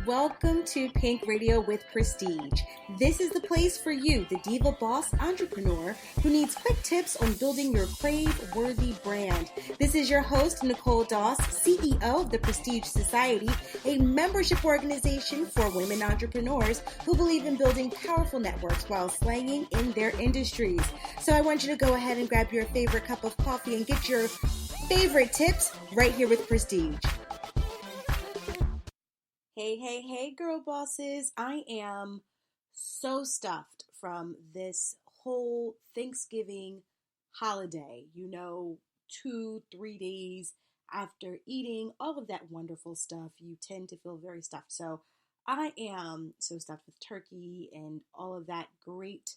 Welcome to Pink Radio with Prestige. This is the place for you, the diva boss entrepreneur who needs quick tips on building your crave-worthy brand. This is your host, Nicole Doss, CEO of the Prestige Society, a membership organization for women entrepreneurs who believe in building powerful networks while slanging in their industries. So I want you to go ahead and grab your favorite cup of coffee and get your favorite tips right here with Prestige. Hey, girl bosses. I am so stuffed from this whole Thanksgiving holiday. 2-3 days after eating all of that wonderful stuff, you tend to feel very stuffed. So I am so stuffed with turkey and all of that great,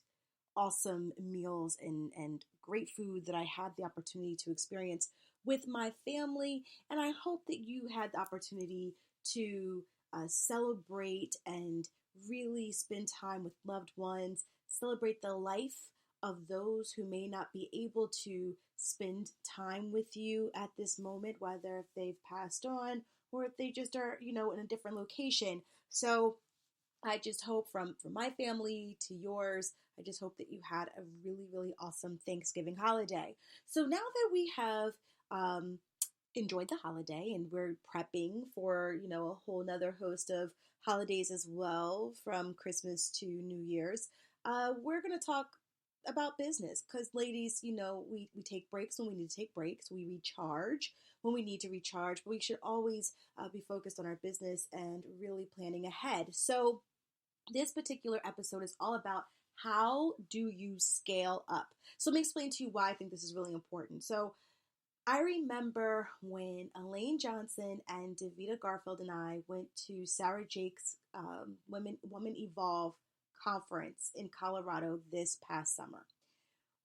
awesome meals and great food that I had the opportunity to experience with my family. And I hope that you had the opportunity to celebrate and really spend time with loved ones, celebrate the life of those who may not be able to spend time with you at this moment, whether if they've passed on or if they just are, in a different location. So I just hope from my family to yours, I just hope that you had a really, really awesome Thanksgiving holiday. So now that we have enjoyed the holiday and we're prepping for a whole nother host of holidays as well, from Christmas to New Year's, we're going to talk about business because ladies, we take breaks when we need to take breaks, we recharge when we need to recharge, but we should always be focused on our business and really planning ahead. So this particular episode is all about how do you scale up. So let me explain to you why I think this is really important. So I remember when Elaine Johnson and Davita Garfield and I went to Sarah Jake's Women Evolve conference in Colorado this past summer.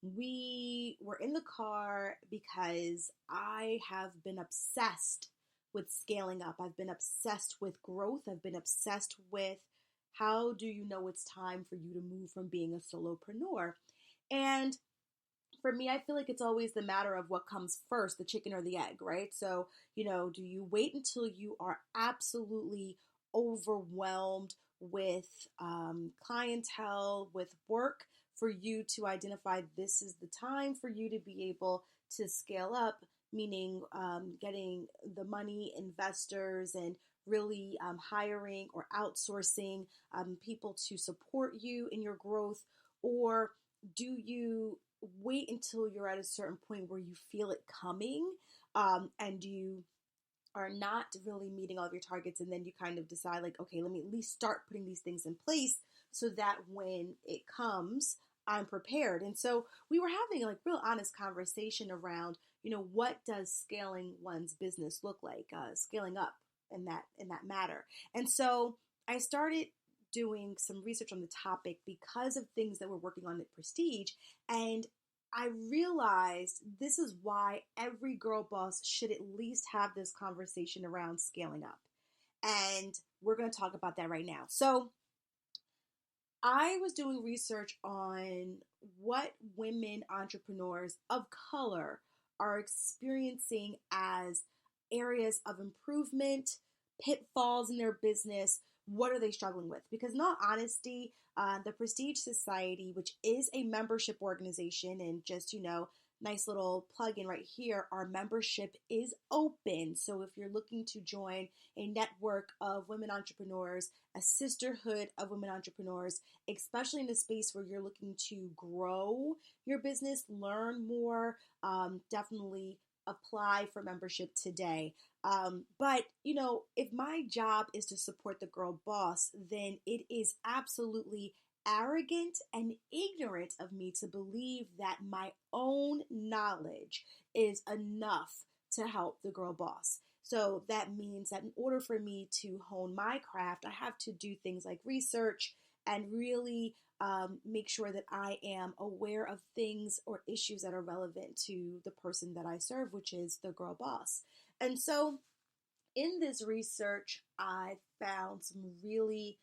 We were in the car because I have been obsessed with scaling up. I've been obsessed with growth. I've been obsessed with how do you know it's time for you to move from being a solopreneur. And for me, I feel like it's always the matter of what comes first, the chicken or the egg, right? So, do you wait until you are absolutely overwhelmed with clientele, with work, for you to identify this is the time for you to be able to scale up, meaning getting the money, investors, and really hiring or outsourcing people to support you in your growth? Or do you wait until you're at a certain point where you feel it coming and you are not really meeting all of your targets, and then you kind of decide like, okay, let me at least start putting these things in place so that when it comes, I'm prepared? And so we were having like real honest conversation around, what does scaling one's business look like, scaling up in that matter. And so I started doing some research on the topic because of things that we're working on at Prestige, and I realized this is why every girl boss should at least have this conversation around scaling up. And we're going to talk about that right now. So I was doing research on what women entrepreneurs of color are experiencing as areas of improvement, pitfalls in their business. What are they struggling with? Because in all honesty, the Prestige Society, which is a membership organization, and just, nice little plug-in right here, our membership is open. So if you're looking to join a network of women entrepreneurs, a sisterhood of women entrepreneurs, especially in the space where you're looking to grow your business, learn more, definitely apply for membership today. But if my job is to support the girl boss, then it is absolutely arrogant and ignorant of me to believe that my own knowledge is enough to help the girl boss. So that means that in order for me to hone my craft, I have to do things like research and really make sure that I am aware of things or issues that are relevant to the person that I serve, which is the girl boss. And so in this research, I found some really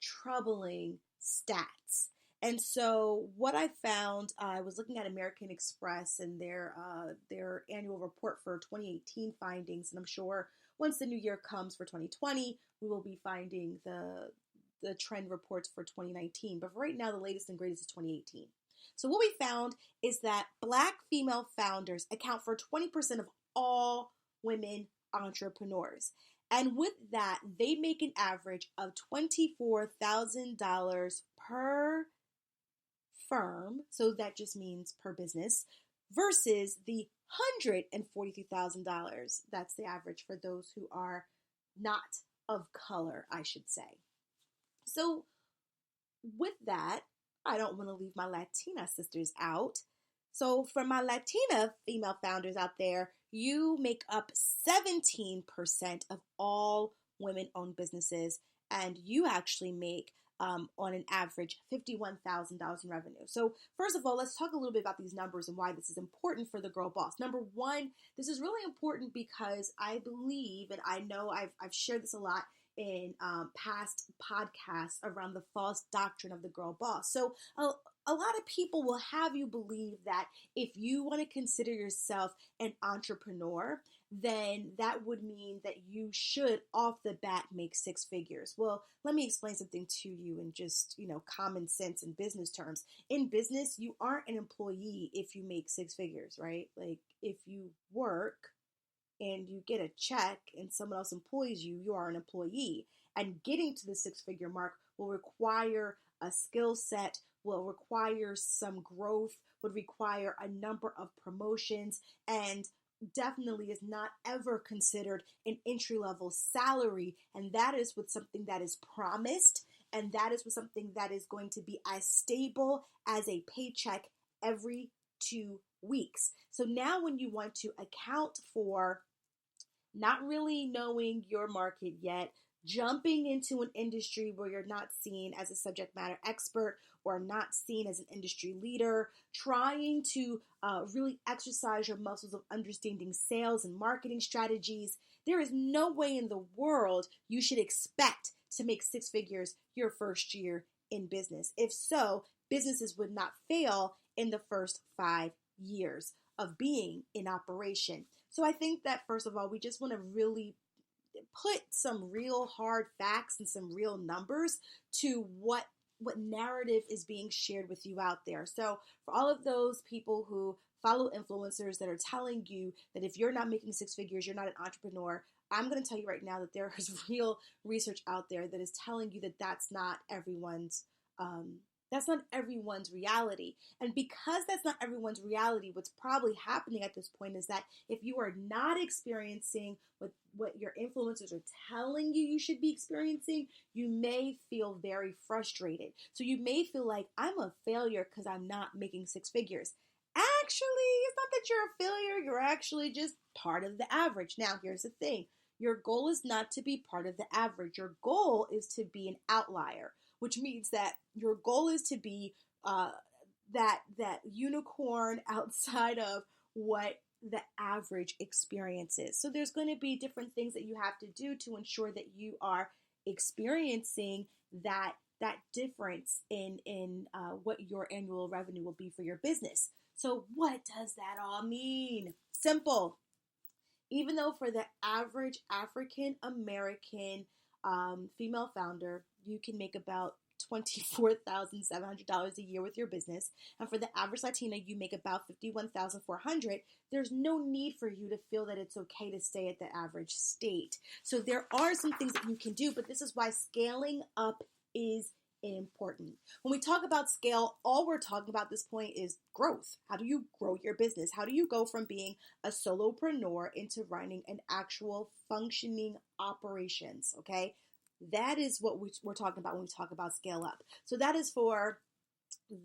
troubling stats. And so what I found, I was looking at American Express and their annual report for 2018 findings, and I'm sure once the new year comes for 2020, we will be finding the trend reports for 2019. But for right now, the latest and greatest is 2018. So what we found is that Black female founders account for 20% of all women entrepreneurs. And with that, they make an average of $24,000 per firm, so that just means per business, versus the $143,000. That's the average for those who are not of color, I should say. So with that, I don't want to leave my Latina sisters out. So for my Latina female founders out there, you make up 17% of all women-owned businesses, and you actually make on an average $51,000 in revenue. So first of all, let's talk a little bit about these numbers and why this is important for the girl boss. Number one, this is really important because I believe, and I know I've shared this a lot in past podcasts around the false doctrine of the girl boss. So a lot of people will have you believe that if you want to consider yourself an entrepreneur, then that would mean that you should off the bat make six figures. Well, let me explain something to you in just, common sense and business terms. In business, you aren't an employee if you make six figures, right? Like if you work and you get a check and someone else employs you, you are an employee. And getting to the six-figure mark will require a skill set, will require some growth, would require a number of promotions, and definitely is not ever considered an entry-level salary. And that is with something that is promised, and that is with something that is going to be as stable as a paycheck every 2 weeks. So now when you want to account for not really knowing your market yet, jumping into an industry where you're not seen as a subject matter expert or not seen as an industry leader, trying to really exercise your muscles of understanding sales and marketing strategies, there is no way in the world you should expect to make six figures your first year in business. If so, businesses would not fail in the first 5 years of being in operation. So I think that first of all, we just want to really put some real hard facts and some real numbers to what narrative is being shared with you out there. So for all of those people who follow influencers that are telling you that if you're not making six figures, you're not an entrepreneur, I'm going to tell you right now that there is real research out there that is telling you that that's not everyone's reality. And because that's not everyone's reality, what's probably happening at this point is that if you are not experiencing what your influencers are telling you should be experiencing, you may feel very frustrated. So you may feel like, I'm a failure because I'm not making six figures. Actually, it's not that you're a failure. You're actually just part of the average. Now, here's the thing. Your goal is not to be part of the average. Your goal is to be an outlier, which means that your goal is to be that unicorn outside of what the average experience is. So there's going to be different things that you have to do to ensure that you are experiencing that difference in what your annual revenue will be for your business. So what does that all mean? Simple. Even though for the average African American female founder, you can make about $24,700 a year with your business, and for the average Latina, you make about $51,400. There's no need for you to feel that it's okay to stay at the average state. So there are some things that you can do, but this is why scaling up is important. When we talk about scale, all we're talking about at this point is growth. How do you grow your business? How do you go from being a solopreneur into running an actual functioning operations? Okay, that is what we're talking about when we talk about scale up. So that is for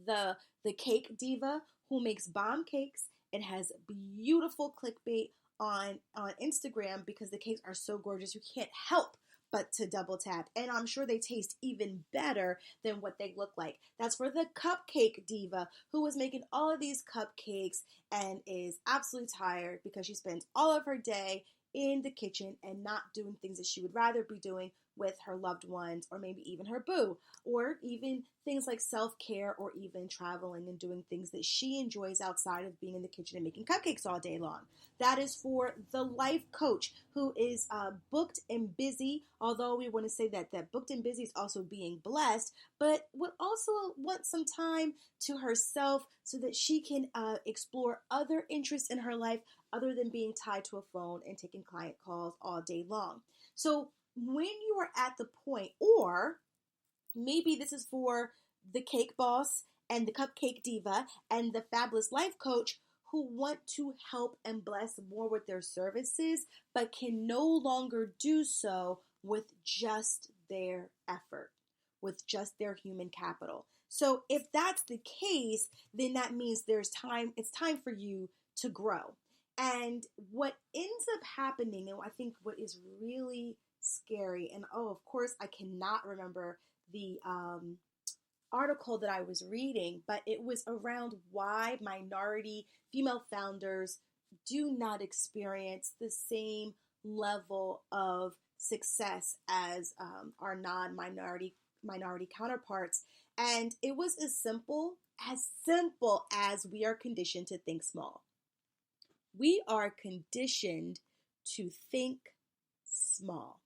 the cake diva who makes bomb cakes and has beautiful clickbait on Instagram because the cakes are so gorgeous you can't help but to double tap. And I'm sure they taste even better than what they look like. That's for the cupcake diva who is making all of these cupcakes and is absolutely tired because she spends all of her day in the kitchen and not doing things that she would rather be doing with her loved ones, or maybe even her boo, or even things like self-care, or even traveling and doing things that she enjoys outside of being in the kitchen and making cupcakes all day long. That is for the life coach who is booked and busy, although we want to say that booked and busy is also being blessed, but would also want some time to herself so that she can explore other interests in her life other than being tied to a phone and taking client calls all day long. So when you are at the point, or maybe this is for the cake boss and the cupcake diva and the fabulous life coach who want to help and bless more with their services, but can no longer do so with just their effort, with just their human capital. So if that's the case, then that means it's time for you to grow. And what ends up happening, and I think what is really scary, and of course I cannot remember the article that I was reading, but it was around why minority female founders do not experience the same level of success as our non-minority counterparts. And it was as simple as we are conditioned to think small. We are conditioned to think small.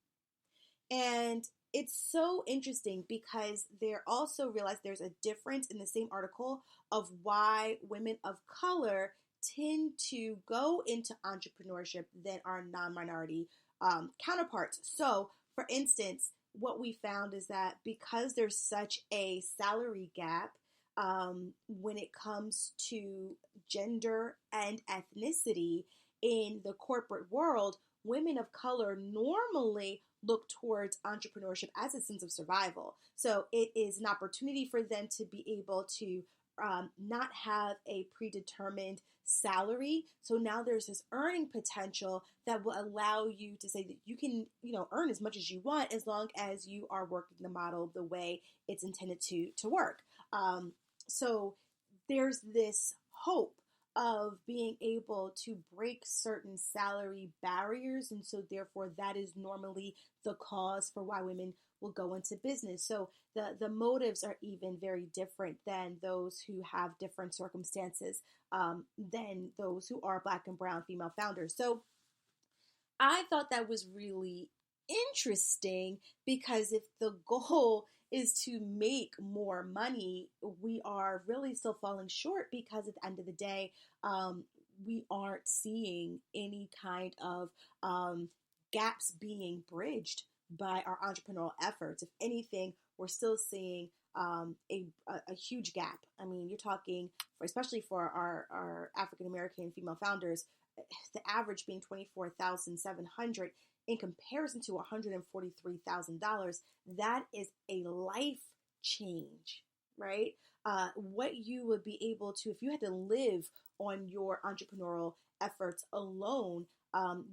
And it's so interesting because they also realized there's a difference in the same article of why women of color tend to go into entrepreneurship than our non-minority counterparts. So, for instance, what we found is that because there's such a salary gap when it comes to gender and ethnicity in the corporate world, women of color normally look towards entrepreneurship as a sense of survival. So it is an opportunity for them to be able to not have a predetermined salary. So now there's this earning potential that will allow you to say that you can, earn as much as you want as long as you are working the model the way it's intended to work. So there's this hope of being able to break certain salary barriers, and so therefore that is normally the cause for why women will go into business. So the motives are even very different than those who have different circumstances than those who are Black and brown female founders. So I thought that was really interesting, because if the goal is to make more money, we are really still falling short, because at the end of the day, we aren't seeing any kind of gaps being bridged by our entrepreneurial efforts. If anything, we're still seeing a huge gap. I mean, you're talking, especially for our African American female founders, the average being $24,700 in comparison to $143,000. That is a life change, right? What you would be able to, if you had to live on your entrepreneurial efforts alone,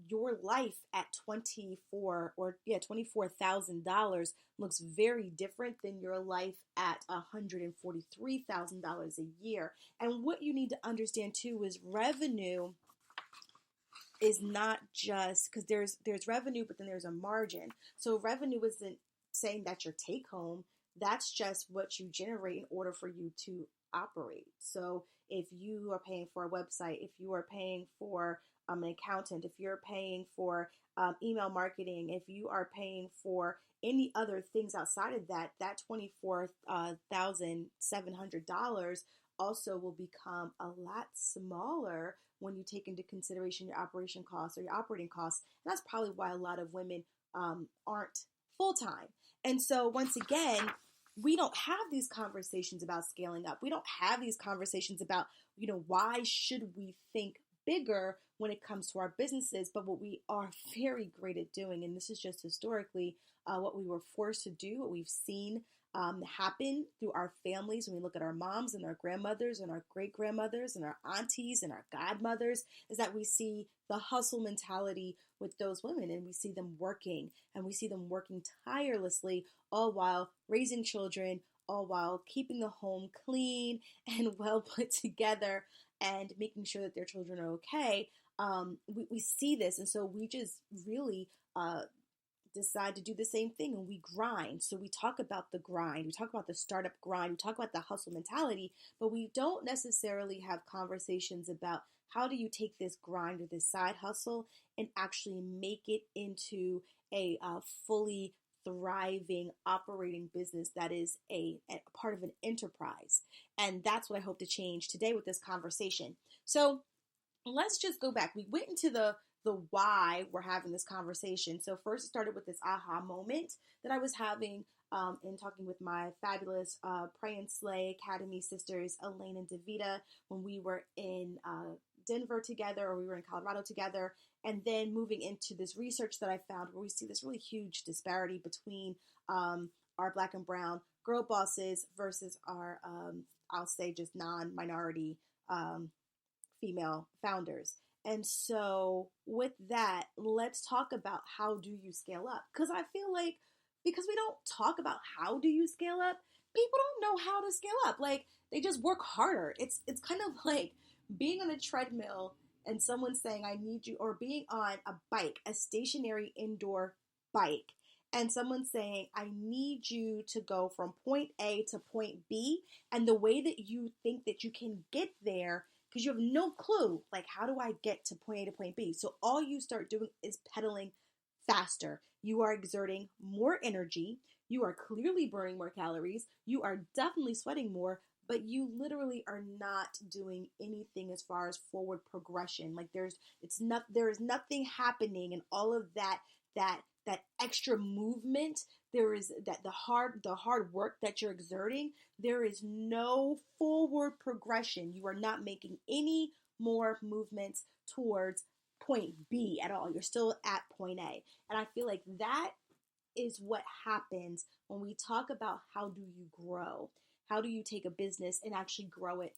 your life at $24,000 looks very different than your life at $143,000 a year. And what you need to understand too is revenue is not just, because there's revenue, but then there's a margin. So revenue isn't saying that's your take home. That's just what you generate in order for you to operate. So if you are paying for a website, if you are paying for an accountant, if you're paying for email marketing, if you are paying for any other things outside of that, that $24,700 also will become a lot smaller when you take into consideration your operation costs or your operating costs. And that's probably why a lot of women aren't full-time. And so once again, we don't have these conversations about scaling up. We don't have these conversations about, why should we think bigger when it comes to our businesses. But what we are very great at doing, and this is just historically what we were forced to do, what we've seen happen through our families when we look at our moms and our grandmothers and our great-grandmothers and our aunties and our godmothers, is that we see the hustle mentality with those women, and we see them working, and we see them working tirelessly, all while raising children, all while keeping the home clean and well put together and making sure that their children are okay. we see this, and so we just really decide to do the same thing, and we grind. So we talk about the grind, we talk about the startup grind, we talk about the hustle mentality, but we don't necessarily have conversations about how do you take this grind or this side hustle and actually make it into a fully thriving operating business that is a part of an enterprise. And that's what I hope to change today with this conversation. So let's just go back. We went into the why we're having this conversation. So first it started with this aha moment that I was having in talking with my fabulous Pray and Slay Academy sisters, Elaine and Davita, when we were in Denver together, or we were in Colorado together, and then moving into this research that I found where we see this really huge disparity between our Black and brown girl bosses versus our, I'll say, just non-minority female founders. And so with that, let's talk about how do you scale up? Because I feel like because we don't talk about how do you scale up, people don't know how to scale up. Like, they just work harder. It's kind of like being on a treadmill and someone saying, I need you, or being on a bike, a stationary indoor bike, and someone saying, I need you to go from point A to point B, and the way that you think that you can get there, because you have no clue, like, how do I get to point A to point B? So all you start doing is pedaling faster. You are exerting more energy. You are clearly burning more calories. You are definitely sweating more, but you literally are not doing anything as far as forward progression. Like, there is nothing happening, and all of that extra movement, there is that the hard work that you're exerting, there is no forward progression. You are not making any more movements towards point B at all. You're still at point A. And I feel like that is what happens when we talk about how do you grow. How do you take a business and actually grow it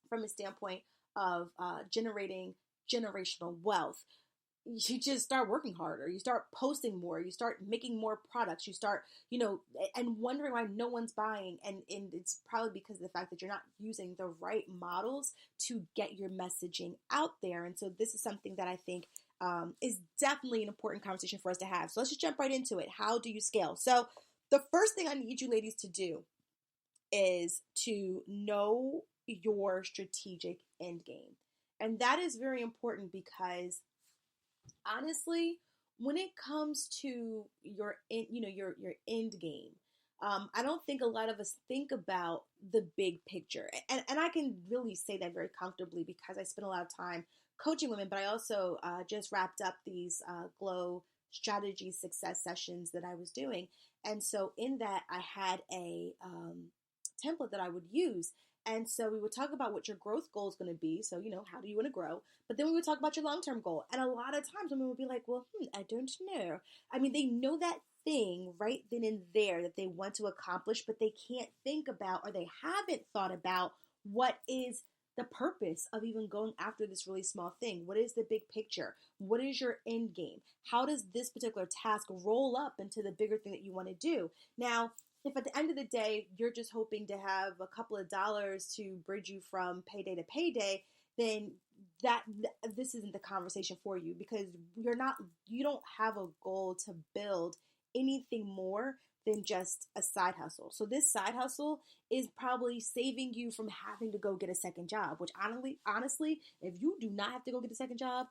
from a standpoint of generating generational wealth? You just start working harder. You start posting more. You start making more products. You start, and wondering why no one's buying. And it's probably because of the fact that you're not using the right models to get your messaging out there. And so this is something that I think is definitely an important conversation for us to have. So let's just jump right into it. How do you scale? So the first thing I need you ladies to do is to know your strategic end game. And that is very important because honestly, when it comes to your end game, I don't think a lot of us think about the big picture. And I can really say that very comfortably because I spend a lot of time coaching women, but I also just wrapped up these Glow strategy success sessions that I was doing. And so in that, I had a template that I would use. And so we would talk about what your growth goal is going to be. So, how do you want to grow? But then we would talk about your long-term goal. And a lot of times women would be like, well, I don't know. I mean, they know that thing right then and there that they want to accomplish, but they can't think about, or they haven't thought about, what is the purpose of even going after this really small thing? What is the big picture? What is your end game? How does this particular task roll up into the bigger thing that you want to do? Now, if at the end of the day, you're just hoping to have a couple of dollars to bridge you from payday to payday, then this isn't the conversation for you, because you don't have a goal to build anything more than just a side hustle. So this side hustle is probably saving you from having to go get a second job, which honestly, if you do not have to go get a second job,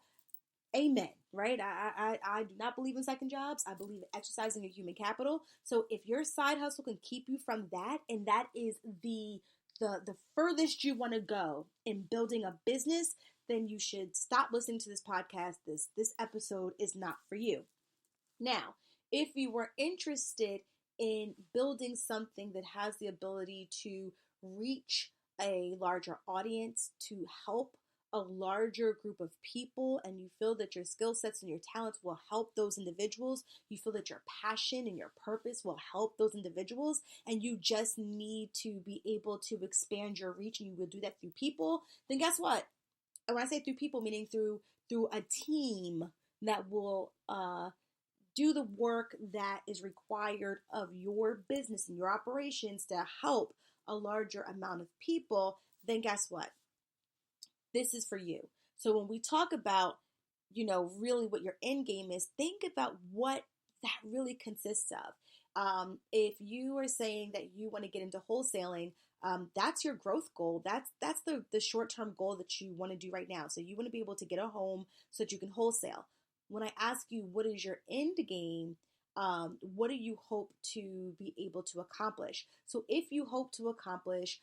amen, right? I do not believe in second jobs. I believe in exercising your human capital. So if your side hustle can keep you from that, and that is the furthest you want to go in building a business, then you should stop listening to this podcast. This episode is not for you. Now, if you were interested in building something that has the ability to reach a larger audience, to help a larger group of people, and you feel that your skill sets and your talents will help those individuals, you feel that your passion and your purpose will help those individuals, and you just need to be able to expand your reach, and you will do that through people, then guess what? And when I say through people, meaning through a team that will do the work that is required of your business and your operations to help a larger amount of people, then guess what? This is for you. So when we talk about really what your end game is, think about what that really consists of. If you are saying that you want to get into wholesaling, that's your growth goal. That's the short term goal that you want to do right now. So you want to be able to get a home so that you can wholesale. When I ask you what is your end game, what do you hope to be able to accomplish? So if you hope to accomplish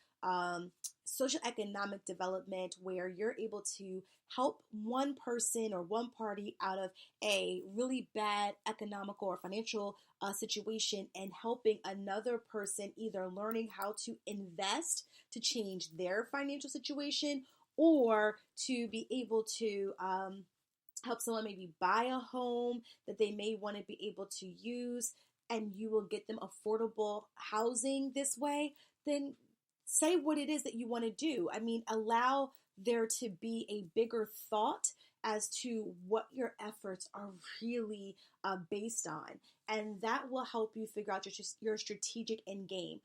social economic development where you're able to help one person or one party out of a really bad economical or financial situation and helping another person either learning how to invest to change their financial situation or to be able to help someone maybe buy a home that they may want to be able to use, and you will get them affordable housing this way, then say what it is that you want to do. I mean, allow there to be a bigger thought as to what your efforts are really based on. And that will help you figure out your strategic end game.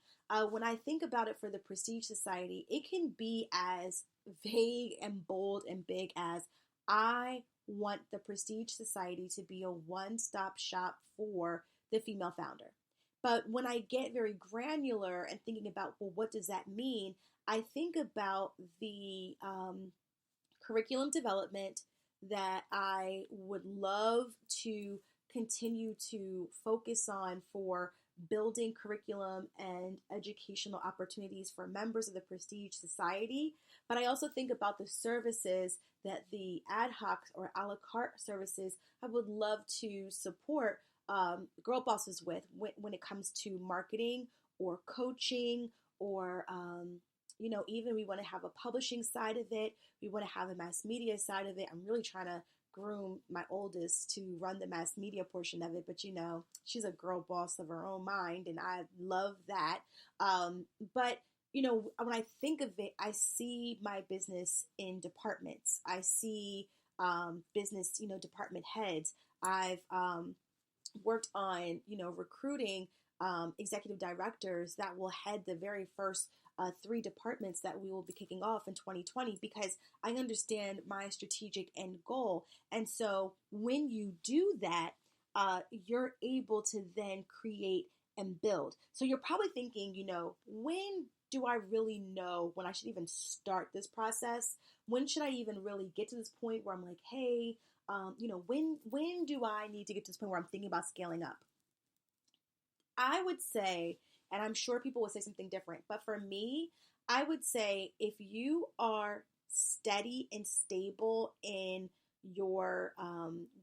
When I think about it for the Prestige Society, it can be as vague and bold and big as I want the Prestige Society to be a one-stop shop for the female founder. But when I get very granular and thinking about, well, what does that mean? I think about the curriculum development that I would love to continue to focus on for building curriculum and educational opportunities for members of the Prestige Society. But I also think about the services that the ad hoc or a la carte services I would love to support girl bosses with when it comes to marketing or coaching or even we want to have a publishing side of it. We want to have a mass media side of it. I'm really trying to groom my oldest to run the mass media portion of it, but she's a girl boss of her own mind, and I love that. But when I think of it, I see my business in departments. I see business, department heads. I've worked on, recruiting executive directors that will head the very first 3 departments that we will be kicking off in 2020 because I understand my strategic end goal. And so when you do that, you're able to then create and build. So you're probably thinking, when do I really know when I should even start this process? When should I even really get to this point where I'm like, hey, when do I need to get to this point where I'm thinking about scaling up? I would say, and I'm sure people would say something different, but for me, I would say if you are steady and stable in your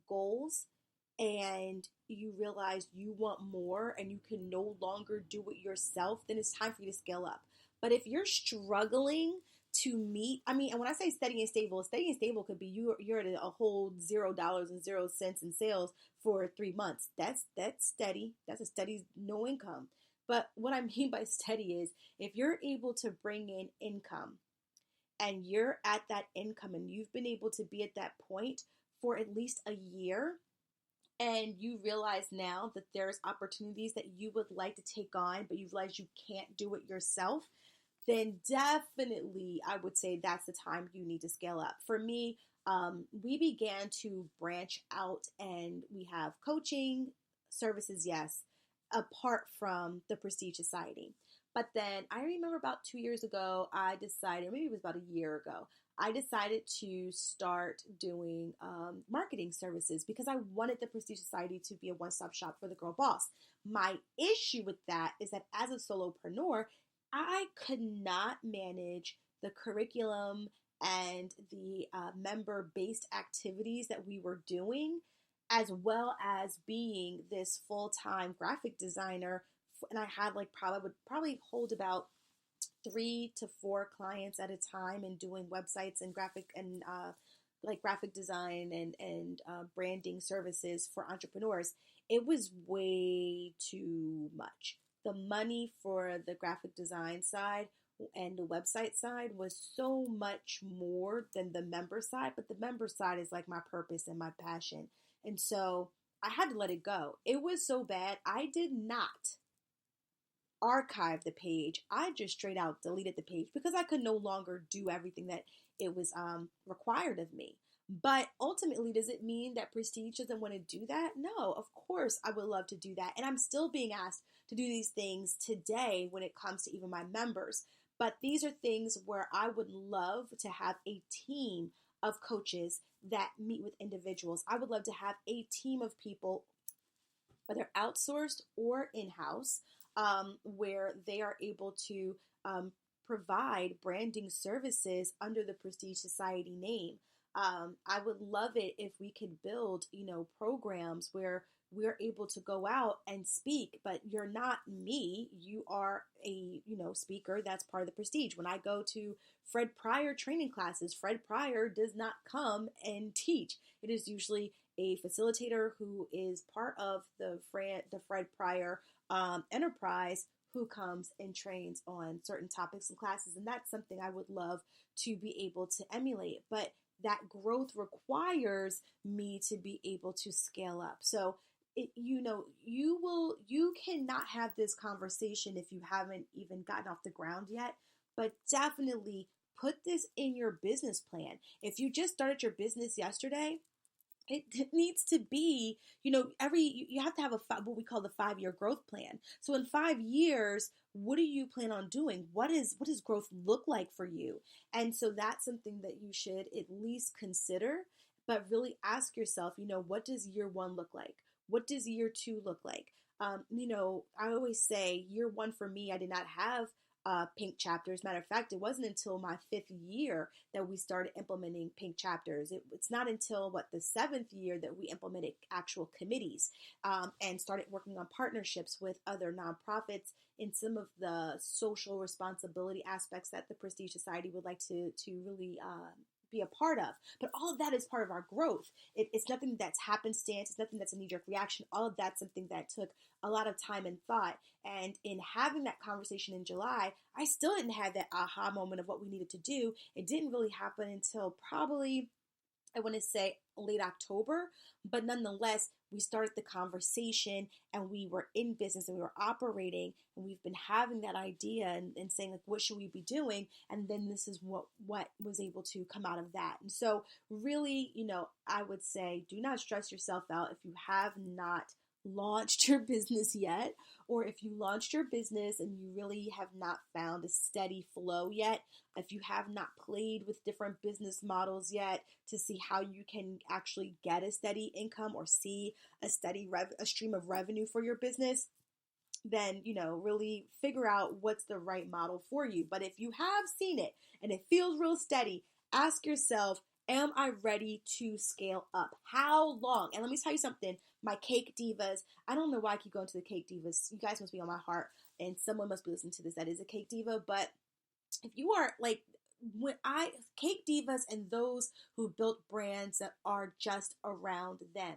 goals and you realize you want more and you can no longer do it yourself, then it's time for you to scale up. But if you're struggling to meet, and when I say steady and stable could be you're at a whole $0 and 0 cents in sales for 3 months. That's steady. That's a steady no income. But what I mean by steady is if you're able to bring in income and you're at that income and you've been able to be at that point for at least a year, and you realize now that there's opportunities that you would like to take on, but you realize you can't do it yourself, then definitely I would say that's the time you need to scale up. For me, we began to branch out and we have coaching services, yes, apart from the Prestige Society. But then I remember about 2 years ago, I decided, maybe it was about a year ago, I decided to start doing marketing services because I wanted the Prestige Society to be a one-stop shop for the girl boss. My issue with that is that as a solopreneur, I could not manage the curriculum and the member-based activities that we were doing, as well as being this full-time graphic designer. And I had would probably hold about 3 to 4 clients at a time and doing websites and graphic design and branding services for entrepreneurs. It was way too much. The money for the graphic design side and the website side was so much more than the member side, but the member side is like my purpose and my passion. And so I had to let it go. It was so bad. I did not archive the page. I just straight out deleted the page because I could no longer do everything that it was required of me. But ultimately, does it mean that Prestige doesn't want to do that? No, of course I would love to do that. And I'm still being asked to do these things today when it comes to even my members. But these are things where I would love to have a team of coaches that meet with individuals. I would love to have a team of people, whether outsourced or in-house, where they are able to provide branding services under the Prestige Society name. I would love it if we could build, programs where we're able to go out and speak, but you're not me. You are a, speaker that's part of the Prestige. When I go to Fred Pryor training classes, Fred Pryor does not come and teach. It is usually a facilitator who is part of the Fred Pryor enterprise who comes and trains on certain topics and classes. And that's something I would love to be able to emulate. But that growth requires me to be able to scale up. So you cannot have this conversation if you haven't even gotten off the ground yet, but definitely put this in your business plan. If you just started your business yesterday, it needs to be, you have to have what we call the 5-year growth plan. So in 5 years, what do you plan on doing? What does growth look like for you? And so that's something that you should at least consider, but really ask yourself, what does year 1 look like? What does year 2 look like? I always say year 1 for me, I did not have pink chapters. Matter of fact, it wasn't until my 5th year that we started implementing pink chapters. It's not until the 7th year that we implemented actual committees and started working on partnerships with other nonprofits in some of the social responsibility aspects that the Prestige Society would like to really be a part of. But all of that is part of our growth. It's nothing that's happenstance. It's nothing that's a knee-jerk reaction. All of that's something that took a lot of time and thought. And in having that conversation in July, I still didn't have that aha moment of what we needed to do. It didn't really happen until probably, I want to say, late October. But nonetheless, we started the conversation and we were in business and we were operating, and we've been having that idea and saying, what should we be doing? And then this is what was able to come out of that. And so really, I would say, do not stress yourself out if you have not launched your business yet, or if you launched your business and you really have not found a steady flow yet, if you have not played with different business models yet to see how you can actually get a steady income or see a steady a stream of revenue for your business, then, really figure out what's the right model for you. But if you have seen it and it feels real steady, ask yourself, am I ready to scale up? How long? And let me tell you something, my cake divas, I don't know why I keep going to the cake divas. You guys must be on my heart, and someone must be listening to this that is a cake diva. But if you are cake divas and those who built brands that are just around them,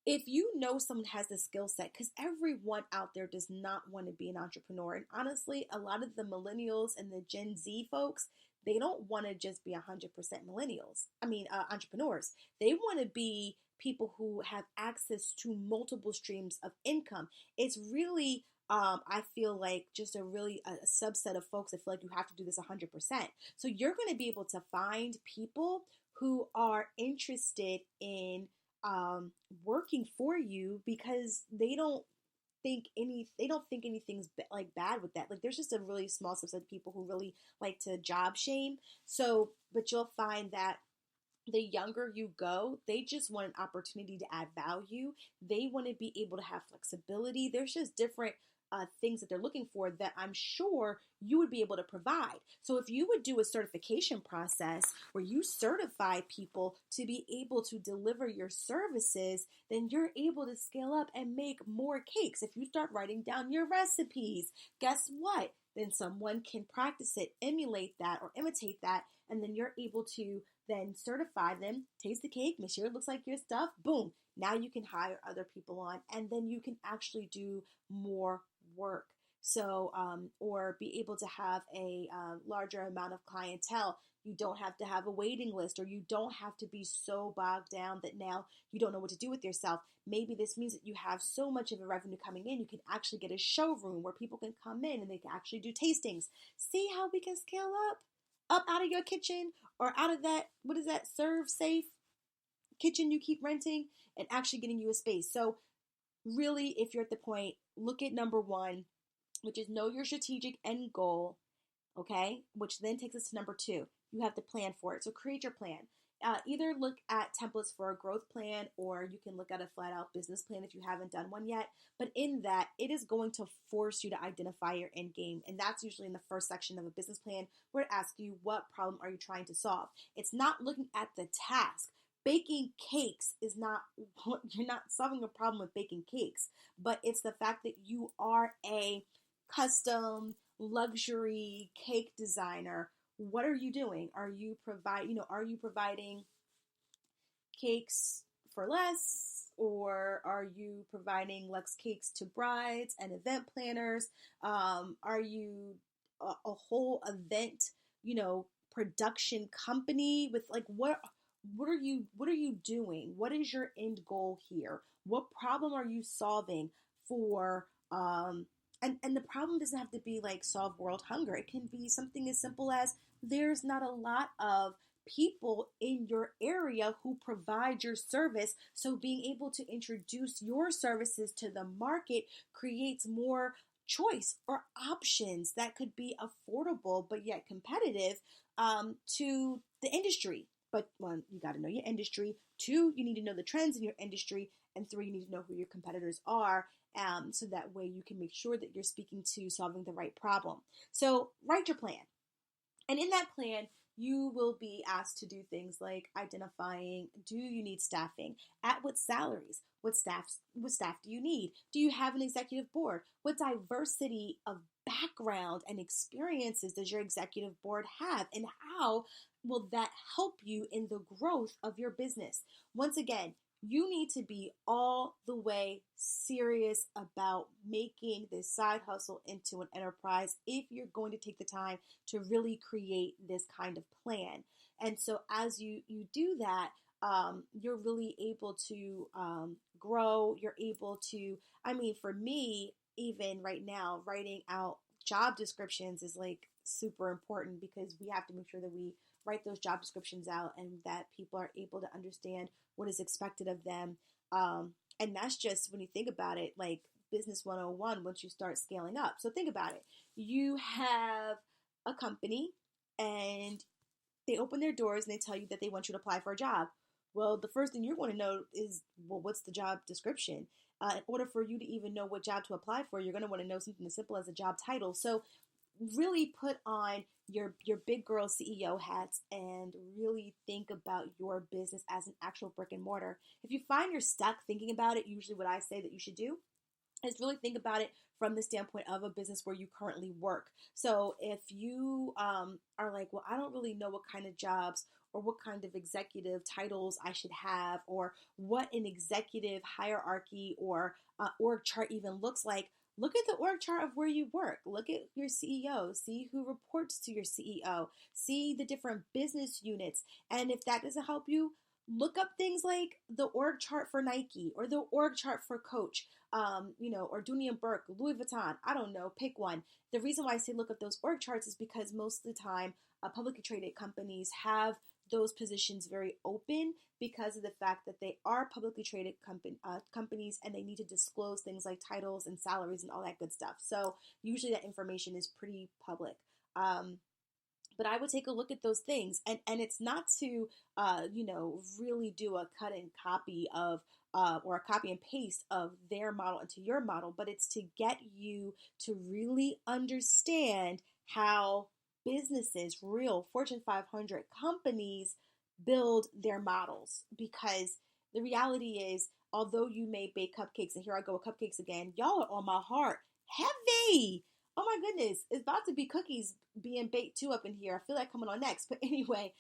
if you know someone has the skill set, because everyone out there does not want to be an entrepreneur. And honestly, a lot of the millennials and the Gen Z folks, they don't want to just be 100% entrepreneurs. They want to be people who have access to multiple streams of income. It's really, I feel like, just a subset of folks that feel like you have to do this 100%. So you're going to be able to find people who are interested in working for you because they don't think anything's bad with that. Like, there's just a really small subset of people who really like to job shame. So, but you'll find that the younger you go, they just want an opportunity to add value. They want to be able to have flexibility. There's just different things that they're looking for that I'm sure you would be able to provide. So if you would do a certification process where you certify people to be able to deliver your services, then you're able to scale up and make more cakes. If you start writing down your recipes, guess what? Then someone can practice it, emulate that, or imitate that, and then you're able to then certify them, taste the cake, make sure it looks like your stuff, boom. Now you can hire other people on, and then you can actually do more work. So, or be able to have a larger amount of clientele. You don't have to have a waiting list, or you don't have to be so bogged down that now you don't know what to do with yourself. Maybe this means that you have so much of a revenue coming in, you can actually get a showroom where people can come in and they can actually do tastings. See how we can scale up? up out of your kitchen or out of that, what is that, serve safe kitchen you keep renting, and actually getting you a space. So really, if you're at the point, look at number one, which is know your strategic end goal, okay? Which then takes us to number two. You have to plan for it. So create your plan. Either look at templates for a growth plan, or you can look at a flat out business plan if you haven't done one yet. But in that, it is going to force you to identify your end game. And that's usually in the first section of a business plan, where it asks you, what problem are you trying to solve? It's not looking at the task. Baking cakes is not, you're not solving a problem with baking cakes, but it's the fact that you are a custom luxury cake designer. What are you doing? Are you providing cakes for less, or are you providing Lux cakes to brides and event planners? Are you a whole event, production company with like what are you doing? What is your end goal here? What problem are you solving for and the problem doesn't have to be like solve world hunger. It can be something as simple as there's not a lot of people in your area who provide your service. So being able to introduce your services to the market creates more choice or options that could be affordable but yet competitive to the industry. But one, you got to know your industry. Two, you need to know the trends in your industry. And three, you need to know who your competitors are. So that way you can make sure that you're speaking to solving the right problem. So write your plan. And in that plan, you will be asked to do things like identifying, do you need staffing? At what salaries? What staff do you need? Do you have an executive board? What diversity of background and experiences does your executive board have? And how will that help you in the growth of your business? Once again, you need to be all the way serious about making this side hustle into an enterprise if you're going to take the time to really create this kind of plan. And so as you do that, you're really able to grow. You're able to, for me, even right now, writing out job descriptions is like super important, because we have to make sure that we write those job descriptions out and that people are able to understand what is expected of them. And that's just, when you think about it, like business 101 once you start scaling up. So think about it. You have a company and they open their doors and they tell you that they want you to apply for a job. Well, the first thing you're going to know is, well, what's the job description? In order for you to even know what job to apply for, you're going to want to know something as simple as a job title. So really put on your big girl CEO hats and really think about your business as an actual brick and mortar. If you find you're stuck thinking about it, usually what I say that you should do is really think about it from the standpoint of a business where you currently work. So if you are like, well, I don't really know what kind of jobs or what kind of executive titles I should have, or what an executive hierarchy or org chart even looks like, look at the org chart of where you work. Look at your CEO. See who reports to your CEO. See the different business units. And if that doesn't help you, look up things like the org chart for Nike or the org chart for Coach, or Dooney and Burke, Louis Vuitton. I don't know, pick one. The reason why I say look up those org charts is because most of the time, publicly traded companies have those positions very open because of the fact that they are publicly traded companies, and they need to disclose things like titles and salaries and all that good stuff. So usually that information is pretty public. But I would take a look at those things, and it's not to, really do a cut and copy of, or a copy and paste of their model into your model, but it's to get you to really understand how businesses, real Fortune 500 companies, build their models. Because the reality is, although you may bake cupcakes, and here I go with cupcakes again, y'all are on my heart heavy. Oh my goodness, it's about to be cookies being baked too up in here. I feel like coming on next. But anyway,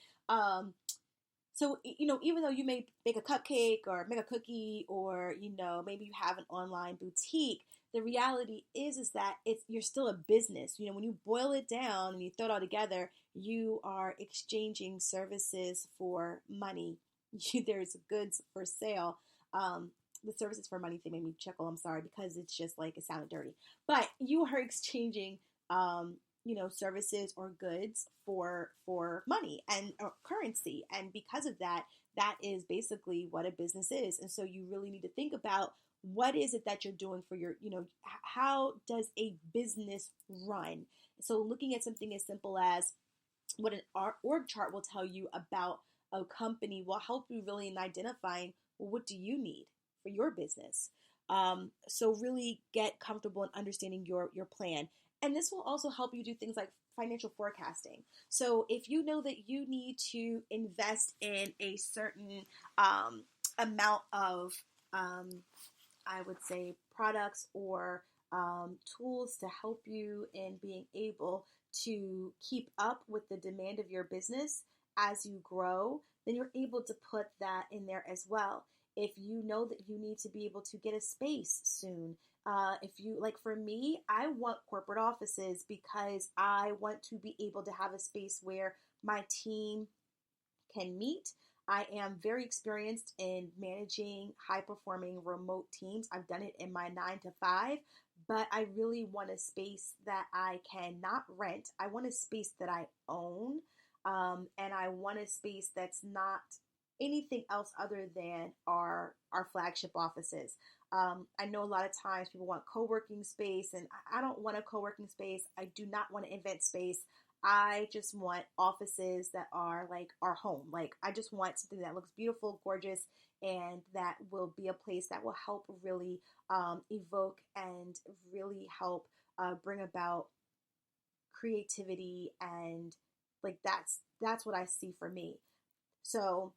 so, even though you may bake a cupcake or make a cookie, or, maybe you have an online boutique, the reality is that you're still a business. When you boil it down and you throw it all together, you are exchanging services for money. There's goods for sale. The services for money thing made me chuckle. I'm sorry, because it's just like, it sounded dirty. But you are exchanging services or goods for money and or currency. And because of that, that is basically what a business is. And so you really need to think about what is it that you're doing for your, how does a business run? So looking at something as simple as what an org chart will tell you about a company will help you really in identifying, well, what do you need for your business? So really get comfortable in understanding your plan. And this will also help you do things like financial forecasting. So if you know that you need to invest in a certain amount of, I would say, products or tools to help you in being able to keep up with the demand of your business as you grow, then you're able to put that in there as well. If you know that you need to be able to get a space soon, if you, like for me, I want corporate offices because I want to be able to have a space where my team can meet. I am very experienced in managing high performing remote teams. I've done it in my 9 to 5, but I really want a space that I cannot rent. I want a space that I own, and I want a space that's not anything else other than our flagship offices. I know a lot of times people want co-working space, and I don't want a co-working space. I do not want an event space. I just want offices that are like our home. Like I just want something that looks beautiful, gorgeous, and that will be a place that will help really evoke and really help bring about creativity, and like that's what I see for me. So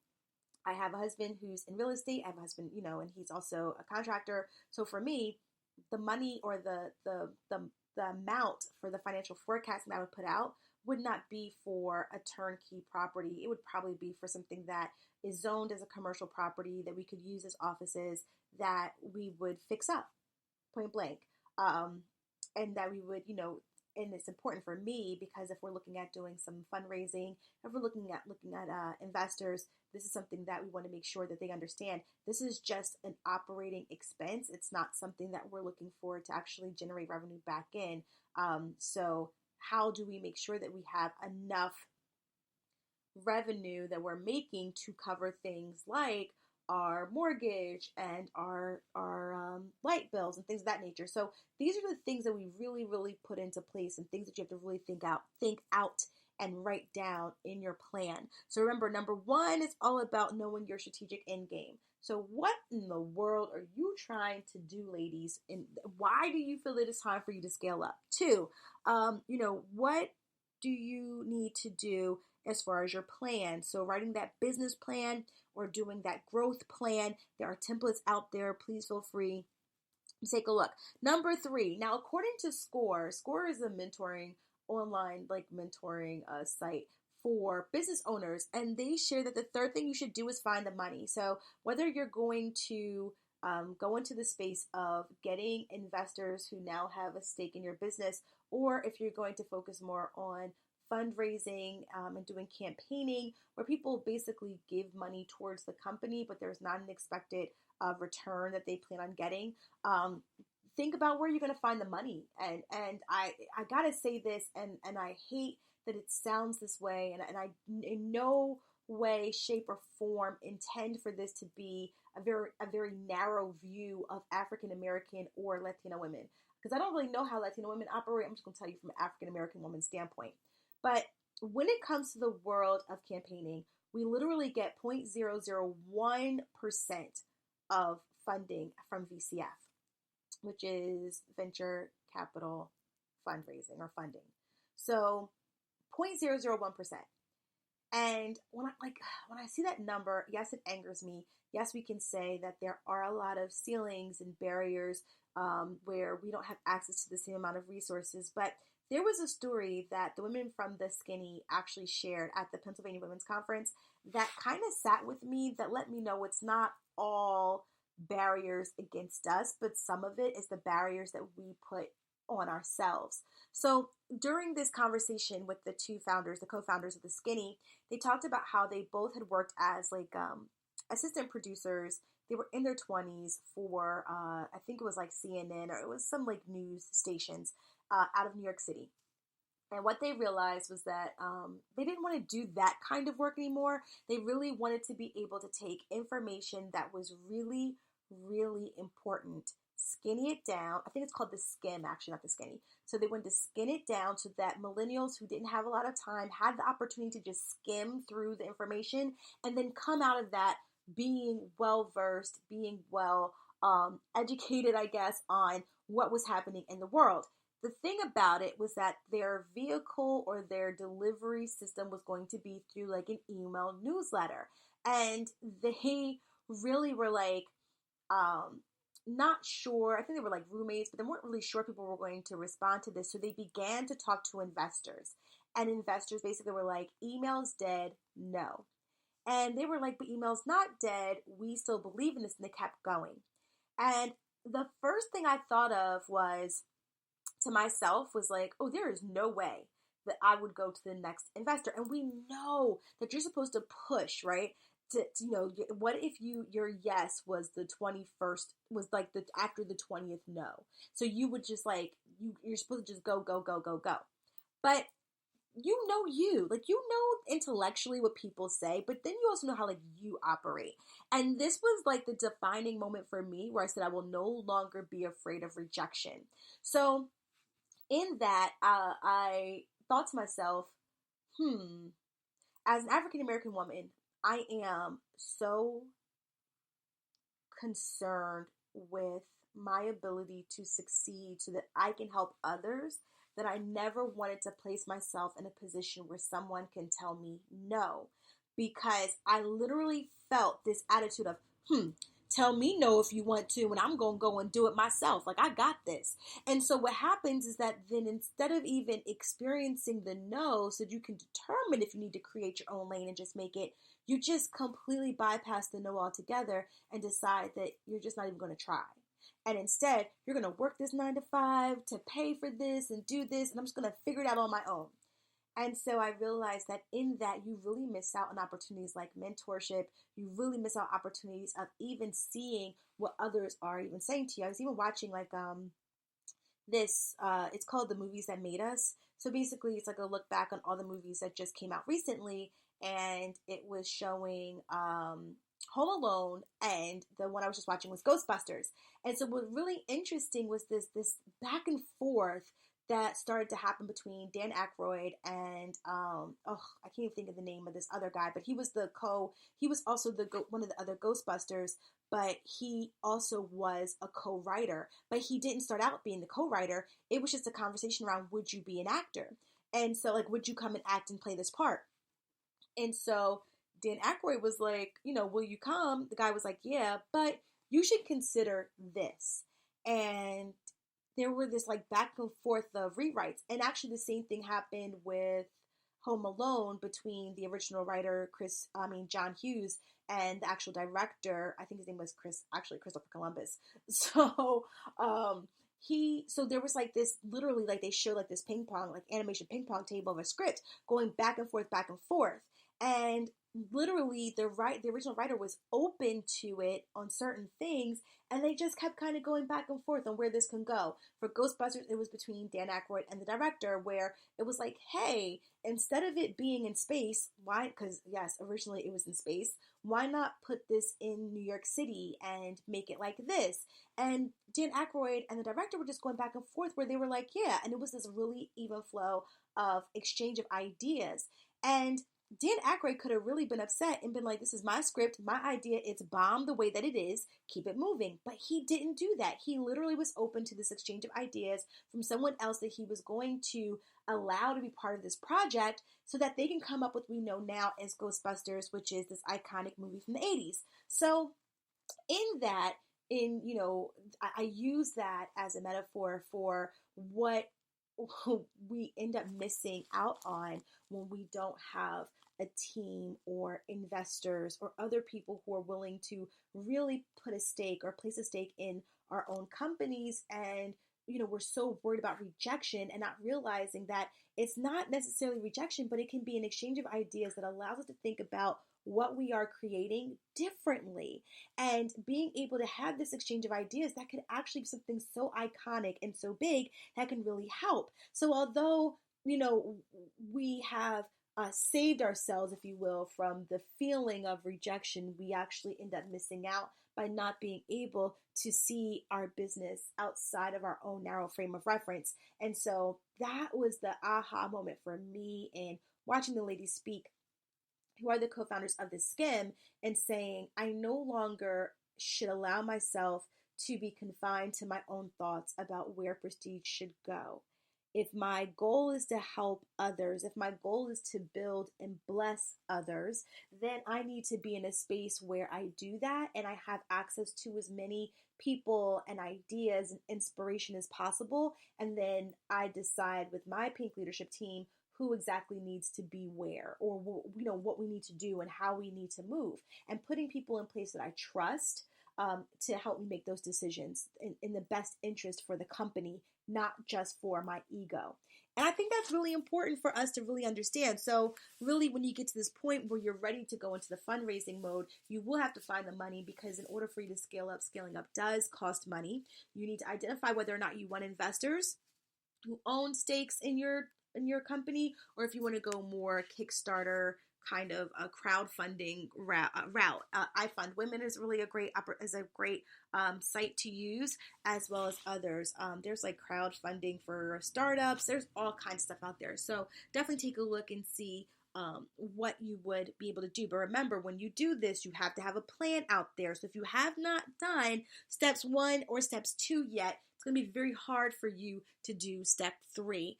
I have a husband who's in real estate. I have a husband, and he's also a contractor. So for me, the money or the amount for the financial forecasting that I would put out would not be for a turnkey property. It would probably be for something that is zoned as a commercial property that we could use as offices that we would fix up, point blank, and that we would, and it's important for me because if we're looking at doing some fundraising, if we're looking at investors, this is something that we want to make sure that they understand. This is just an operating expense. It's not something that we're looking for to actually generate revenue back in. So how do we make sure that we have enough revenue that we're making to cover things like our mortgage and our light bills and things of that nature? So these are the things that we really, really put into place, and things that you have to really think out and write down in your plan. So remember, number one is all about knowing your strategic end game. So what in the world are you trying to do, ladies? And why do you feel it is time for you to scale up? Two, what do you need to do as far as your plan? So writing that business plan or doing that growth plan, there are templates out there. Please feel free to take a look. Number three, now according to Score is a online mentoring site for business owners, and they share that the third thing you should do is find the money. So whether you're going to go into the space of getting investors who now have a stake in your business, or if you're going to focus more on fundraising and doing campaigning where people basically give money towards the company, but there's not an expected return that they plan on getting. Think about where you're going to find the money. And I gotta say this, and I hate that it sounds this way, and I in no way, shape, or form intend for this to be a very narrow view of African American or Latina women, because I don't really know how Latina women operate. I'm just going to tell you from an African American woman's standpoint. But when it comes to the world of campaigning, we literally get 0.001% of funding from VCF, which is venture capital fundraising or funding. So 0.001%. And when I see that number, yes, it angers me. Yes, we can say that there are a lot of ceilings and barriers where we don't have access to the same amount of resources. But there was a story that the women from The Skinny actually shared at the Pennsylvania Women's Conference that kind of sat with me, that let me know it's not all barriers against us, but some of it is the barriers that we put on ourselves. So during this conversation with the two founders, the co-founders of The Skinny, they talked about how they both had worked as assistant producers. They were in their 20s for, I think it was like CNN, or it was some news stations out of New York City. And what they realized was that they didn't want to do that kind of work anymore. They really wanted to be able to take information that was really, really important, skinny it down. I think it's called the skim, actually, not the skinny. So they wanted to skin it down so that millennials who didn't have a lot of time had the opportunity to just skim through the information and then come out of that being well versed, being well educated, I guess, on what was happening in the world. The thing about it was that their vehicle or their delivery system was going to be through like an email newsletter. And they really were like, um, not sure. I think they were like roommates, but they weren't really sure people were going to respond to this. So they began to talk to investors. And investors basically were like, email's dead, no. And they were like, but email's not dead. We still believe in this. And they kept going. And the first thing I thought of was, to myself, was like, oh, there is no way that I would go to the next investor. And we know that you're supposed to push, right? What if your yes was the 21st, was like the after the 20th no. So you would just like, you're supposed to just go, go, go, go, go. But like, intellectually what people say, but then you also know how like you operate. And this was like the defining moment for me where I said I will no longer be afraid of rejection. So in that, I thought to myself, as an African American woman, I am so concerned with my ability to succeed so that I can help others, that I never wanted to place myself in a position where someone can tell me no. Because I literally felt this attitude of, tell me no if you want to, and I'm going to go and do it myself. Like, I got this. And so what happens is that then instead of even experiencing the no so that you can determine if you need to create your own lane and just make it, you just completely bypass the no altogether and decide that you're just not even going to try. And instead, you're going to work this 9 to 5 to pay for this and do this, and I'm just going to figure it out on my own. And so I realized that in that, you really miss out on opportunities like mentorship. You really miss out opportunities of even seeing what others are even saying to you. I was even watching like it's called The Movies That Made Us. So basically, it's like a look back on all the movies that just came out recently, and it was showing Home Alone, and the one I was just watching was Ghostbusters. And so what really interesting was this back and forth that started to happen between Dan Aykroyd and I can't even think of the name of this other guy, but he was also one of the other Ghostbusters, but he also was a co-writer. But he didn't start out being the co-writer. It was just a conversation around, would you be an actor? And so like, would you come and act and play this part? And so Dan Aykroyd was like, will you come? The guy was like, yeah, but you should consider this. And there were this like back and forth of rewrites. And actually the same thing happened with Home Alone between the original writer, John Hughes, and the actual director. I think his name was Christopher Columbus. So, so there was like this, literally like they showed like this ping pong, like animation ping pong table of a script going back and forth, back and forth. And literally the original writer was open to it on certain things, and they just kept kind of going back and forth on where this can go. For Ghostbusters, it was between Dan Aykroyd and the director, where it was like, hey, instead of it being in space, why, because yes, originally it was in space, why not put this in New York City and make it like this? And Dan Aykroyd and the director were just going back and forth where they were like, yeah, and it was this really even flow of exchange of ideas. And Dan Aykroyd could have really been upset and been like, this is my script, my idea, it's bomb the way that it is, keep it moving. But he didn't do that. He literally was open to this exchange of ideas from someone else that he was going to allow to be part of this project so that they can come up with what we know now as Ghostbusters, which is this iconic movie from the 80s. So in that, I use that as a metaphor for what we end up missing out on when we don't have a team or investors or other people who are willing to really put a stake or place a stake in our own companies. And we're so worried about rejection and not realizing that it's not necessarily rejection, but it can be an exchange of ideas that allows us to think about what we are creating differently, and being able to have this exchange of ideas that could actually be something so iconic and so big that can really help. So although you know, we have saved ourselves, if you will, from the feeling of rejection, we actually end up missing out by not being able to see our business outside of our own narrow frame of reference. And so that was the aha moment for me in watching the ladies speak, who are the co-founders of the Skim, and saying, I no longer should allow myself to be confined to my own thoughts about where prestige should go. If my goal is to help others, if my goal is to build and bless others, then I need to be in a space where I do that and I have access to as many people and ideas and inspiration as possible. And then I decide with my Pink leadership team who exactly needs to be where, or what we need to do and how we need to move, and putting people in place that I trust to help me make those decisions in the best interest for the company, not just for my ego. And I think that's really important for us to really understand. So really, when you get to this point where you're ready to go into the fundraising mode, you will have to find the money, because in order for you to scale up, scaling up does cost money. You need to identify whether or not you want investors who own stakes in your company, or if you want to go more Kickstarter kind of a crowdfunding route. I Fund Women is really a great site to use, as well as others. There's like crowdfunding for startups. There's all kinds of stuff out there. So definitely take a look and see what you would be able to do. But remember, when you do this, you have to have a plan out there. So if you have not done steps 1 or steps 2 yet, it's going to be very hard for you to do step 3.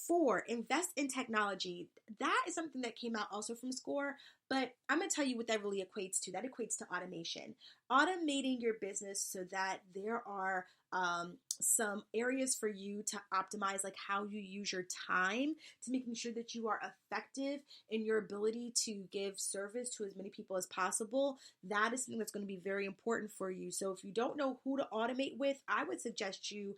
4, invest in technology. That is something that came out also from SCORE, but I'm going to tell you what that really equates to. That equates to automation. Automating your business so that there are some areas for you to optimize, like how you use your time, to making sure that you are effective in your ability to give service to as many people as possible. That is something that's going to be very important for you. So if you don't know who to automate with, I would suggest you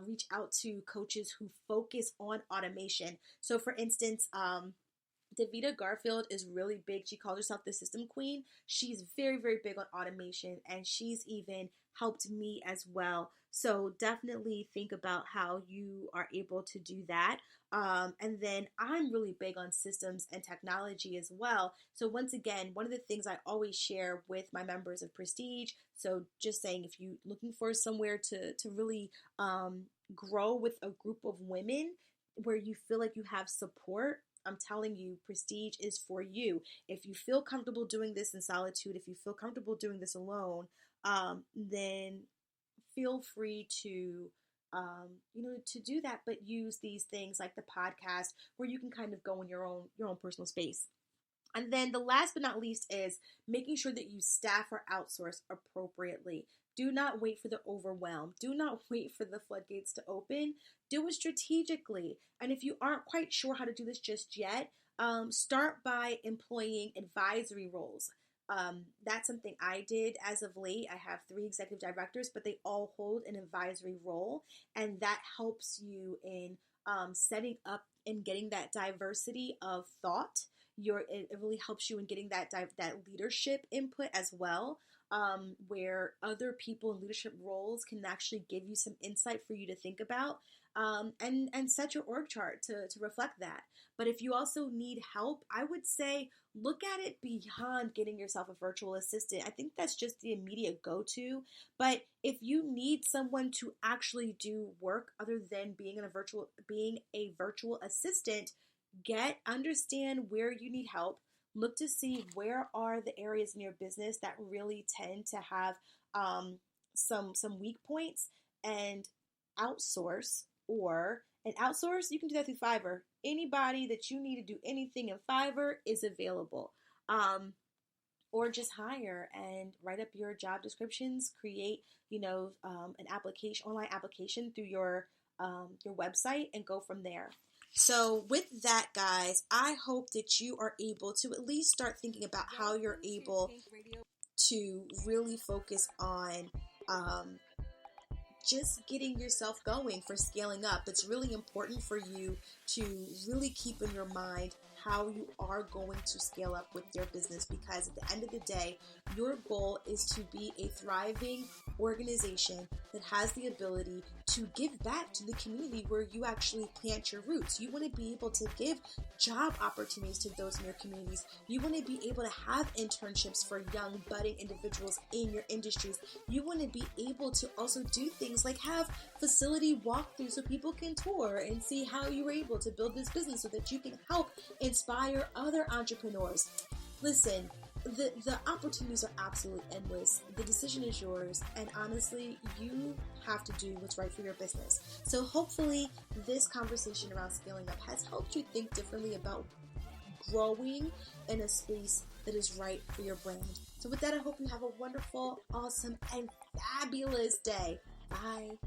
reach out to coaches who focus on automation. So for instance, Davita Garfield is really big. She calls herself the system queen. She's very, very big on automation, and she's even helped me as well. So definitely think about how you are able to do that. And then I'm really big on systems and technology as well. So once again, one of the things I always share with my members of Prestige, so just saying, if you're looking for somewhere to really grow with a group of women where you feel like you have support, I'm telling you, Prestige is for you. If you feel comfortable doing this in solitude, if you feel comfortable doing this alone, then feel free to to do that, but use these things like the podcast, where you can kind of go in your own personal space. And then the last but not least is making sure that you staff or outsource appropriately. Do not wait for the overwhelm. Do not wait for the floodgates to open. Do it strategically. And if you aren't quite sure how to do this just yet, start by employing advisory roles. That's something I did as of late. I have 3 executive directors, but they all hold an advisory role. And that helps you in setting up and getting that diversity of thought. It really helps you in getting that leadership input as well, where other people in leadership roles can actually give you some insight for you to think about, and set your org chart to reflect that. But if you also need help, I would say look at it beyond getting yourself a virtual assistant. I think that's just the immediate go-to. But if you need someone to actually do work other than being a virtual assistant, understand where you need help. Look to see where are the areas in your business that really tend to have some weak points, and outsource. You can do that through Fiverr. Anybody that you need to do anything in Fiverr is available. Or just hire and write up your job descriptions. Create an online application through your website, and go from there. So with that, guys, I hope that you are able to at least start thinking about how you're able to really focus on just getting yourself going for scaling up. It's really important for you to really keep in your mind how you are going to scale up with your business, because at the end of the day, your goal is to be a thriving organization that has the ability to give back to the community where you actually plant your roots. You want to be able to give job opportunities to those in your communities. You want to be able to have internships for young budding individuals in your industries. You want to be able to also do things like have facility walkthroughs so people can tour and see how you were able to build this business so that you can help inspire other entrepreneurs. Listen, the opportunities are absolutely endless. The decision is yours, and honestly, you have to do what's right for your business. So hopefully this conversation around scaling up has helped you think differently about growing in a space that is right for your brand. So with that, I hope you have a wonderful, awesome, and fabulous day. Bye.